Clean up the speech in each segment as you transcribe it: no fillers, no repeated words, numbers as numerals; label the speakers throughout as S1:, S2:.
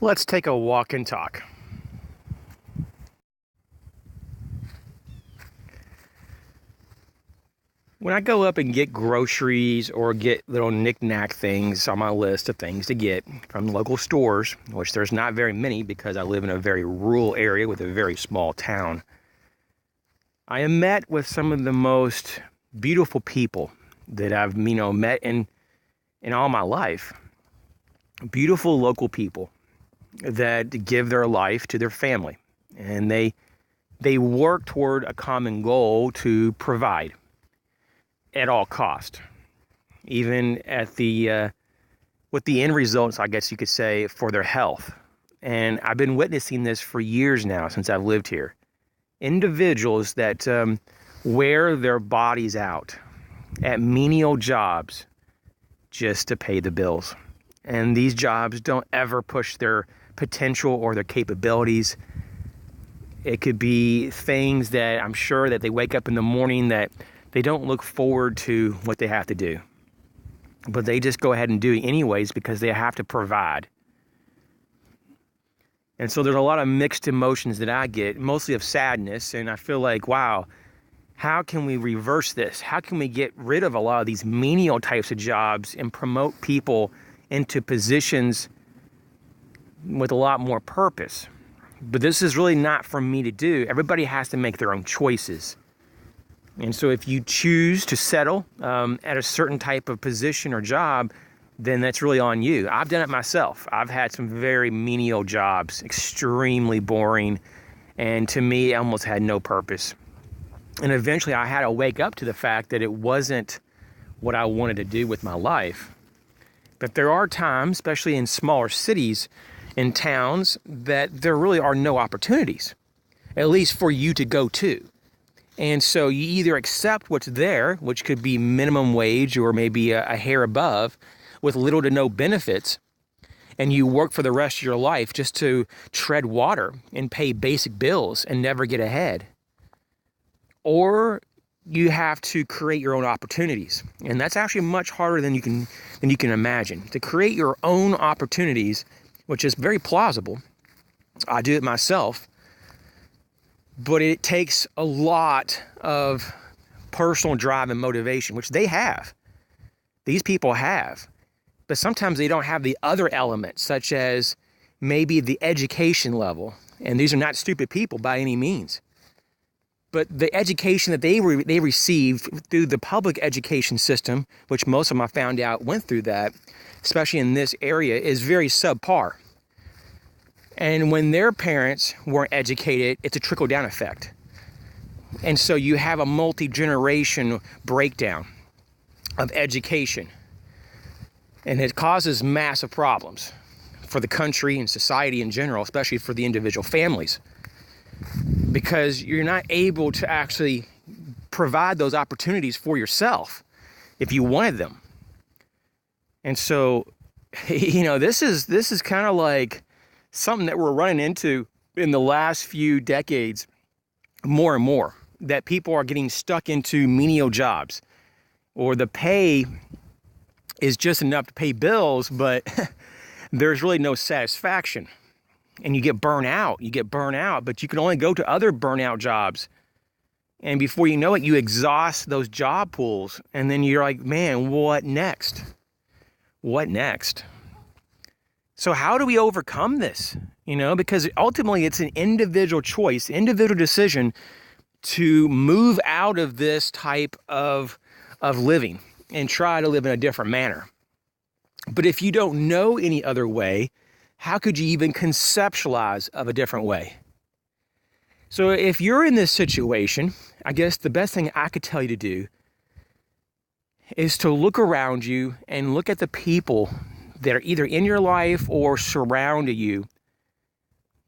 S1: Let's take a walk and talk. When I go up and get groceries or get little knick-knack things on my list of things to get from local stores, which there's not very many because I live in a very rural area with a very small town, I am met with some of the most beautiful people that I've met in all my life. Beautiful local people that give their life to their family, and they work toward a common goal to provide at all cost, even at the with the end results, I guess you could say, for their health. And I've been witnessing this for years now since I've lived here. Individuals that wear their bodies out at menial jobs just to pay the bills. And these jobs don't ever push their potential or their capabilities. It could be things that I'm sure that they wake up in the morning that they don't look forward to what they have to do, but they just go ahead and do it anyways because they have to provide. And so there's a lot of mixed emotions that I get, mostly of sadness, and I feel like, wow, how can we reverse this? How can we get rid of a lot of these menial types of jobs and promote people into positions with a lot more purpose? But this is really not for me to do. Everybody has to make their own choices. And so if you choose to settle at a certain type of position or job, then that's really on you. I've done it myself. I've had some very menial jobs, extremely boring, and to me, it almost had no purpose. And eventually I had to wake up to the fact that it wasn't what I wanted to do with my life. But there are times, especially in smaller cities and towns, that there really are no opportunities, at least for you to go to. And so you either accept what's there, which could be minimum wage or maybe a hair above, with little to no benefits, and you work for the rest of your life just to tread water and pay basic bills and never get ahead. Or you have to create your own opportunities. And that's actually much harder than you can imagine. To create your own opportunities, which is very plausible. I do it myself. But it takes a lot of personal drive and motivation, which they have. These people have. But sometimes they don't have the other elements, such as maybe the education level. And these are not stupid people by any means. But the education that they received through the public education system, which most of them I found out went through that, especially in this area, is very subpar. And when their parents weren't educated, it's a trickle-down effect. And so you have a multi-generation breakdown of education. And it causes massive problems for the country and society in general, especially for the individual families. Because you're not able to actually provide those opportunities for yourself if you wanted them. And so, this is kind of like something that we're running into in the last few decades more and more, that people are getting stuck into menial jobs, or the pay is just enough to pay bills, but there's really no satisfaction. And you get burnt out, but you can only go to other burnout jobs. And before you know it, you exhaust those job pools. And then you're like, man, what next? What next? So how do we overcome this? Because ultimately it's an individual choice, individual decision to move out of this type of living and try to live in a different manner. But if you don't know any other way, how could you even conceptualize of a different way? So if you're in this situation, I guess the best thing I could tell you to do is to look around you and look at the people that are either in your life or surround you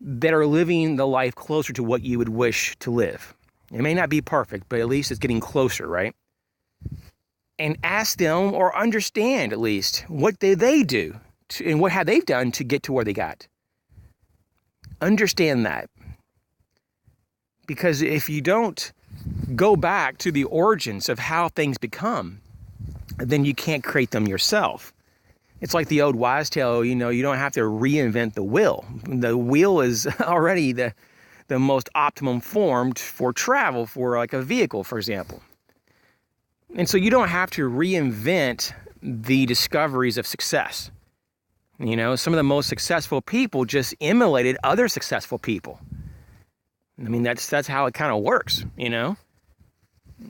S1: that are living the life closer to what you would wish to live. It may not be perfect, but at least it's getting closer, right? And ask them, or understand at least, what they do and what have they done to get to where they got. Understand that. Because if you don't go back to the origins of how things become, then you can't create them yourself. It's like the old wise tale, you don't have to reinvent the wheel. The wheel is already the most optimum formed for travel, for like a vehicle, for example. And so you don't have to reinvent the discoveries of success. Some of the most successful people just emulated other successful people. I mean, that's how it kind of works,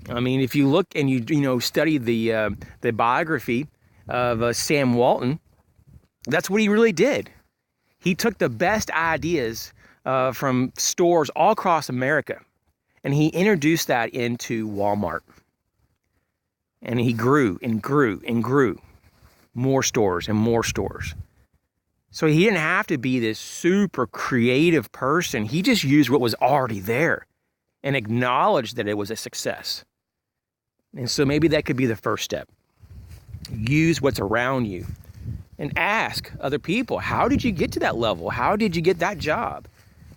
S1: I mean, if you look and you study the biography of Sam Walton, that's what he really did. He took the best ideas from stores all across America, and he introduced that into Walmart. And he grew and grew and grew. More stores and more stores. So he didn't have to be this super creative person. He just used what was already there and acknowledged that it was a success. And so maybe that could be the first step. Use what's around you and ask other people, how did you get to that level? How did you get that job?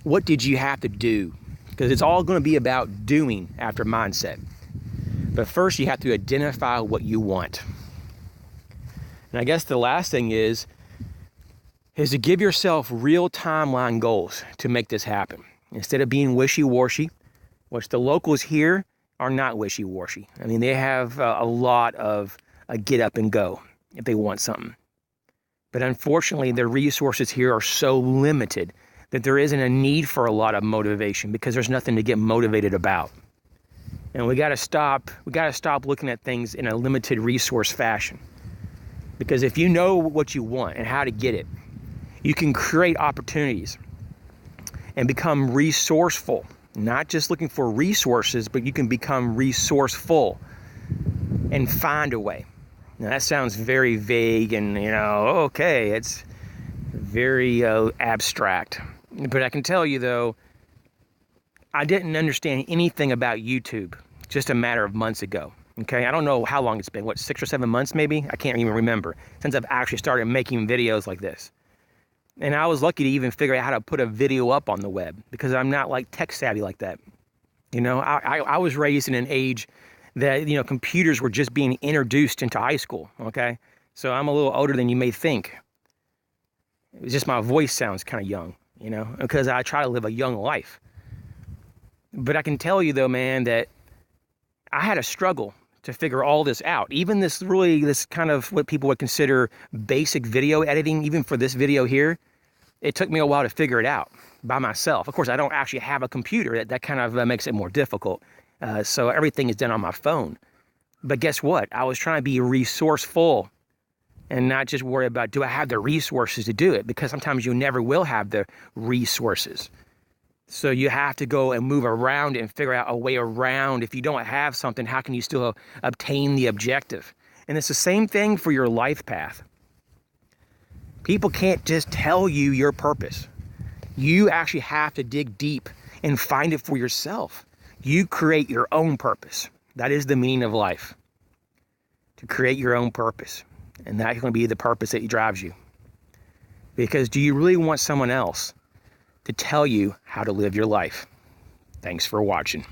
S1: What did you have to do? Because it's all going to be about doing after mindset. But first, you have to identify what you want. And I guess the last thing is to give yourself real timeline goals to make this happen. Instead of being wishy-washy, which the locals here are not wishy-washy. I mean, they have a lot of get up and go if they want something. But unfortunately, the resources here are so limited that there isn't a need for a lot of motivation because there's nothing to get motivated about. And we got to stop looking at things in a limited resource fashion. Because if you know what you want and how to get it, you can create opportunities and become resourceful. Not just looking for resources, but you can become resourceful and find a way. Now that sounds very vague and, okay, it's very abstract. But I can tell you though, I didn't understand anything about YouTube just a matter of months ago. Okay, I don't know how long it's been, 6 or 7 months maybe? I can't even remember, since I've actually started making videos like this. And I was lucky to even figure out how to put a video up on the web because I'm not like tech savvy like that. I was raised in an age that, computers were just being introduced into high school, okay? So I'm a little older than you may think. It's just my voice sounds kind of young, because I try to live a young life. But I can tell you though, man, that I had a struggle to figure all this out. Even this kind of what people would consider basic video editing, even for this video here, it took me a while to figure it out by myself. Of course, I don't actually have a computer. That kind of makes it more difficult. So everything is done on my phone. But guess what? I was trying to be resourceful and not just worry about, do I have the resources to do it? Because sometimes you never will have the resources. So you have to go and move around and figure out a way around. If you don't have something, how can you still obtain the objective? And it's the same thing for your life path. People can't just tell you your purpose. You actually have to dig deep and find it for yourself. You create your own purpose. That is the meaning of life. To create your own purpose. And that's going to be the purpose that drives you. Because do you really want someone else to tell you how to live your life? Thanks for watching.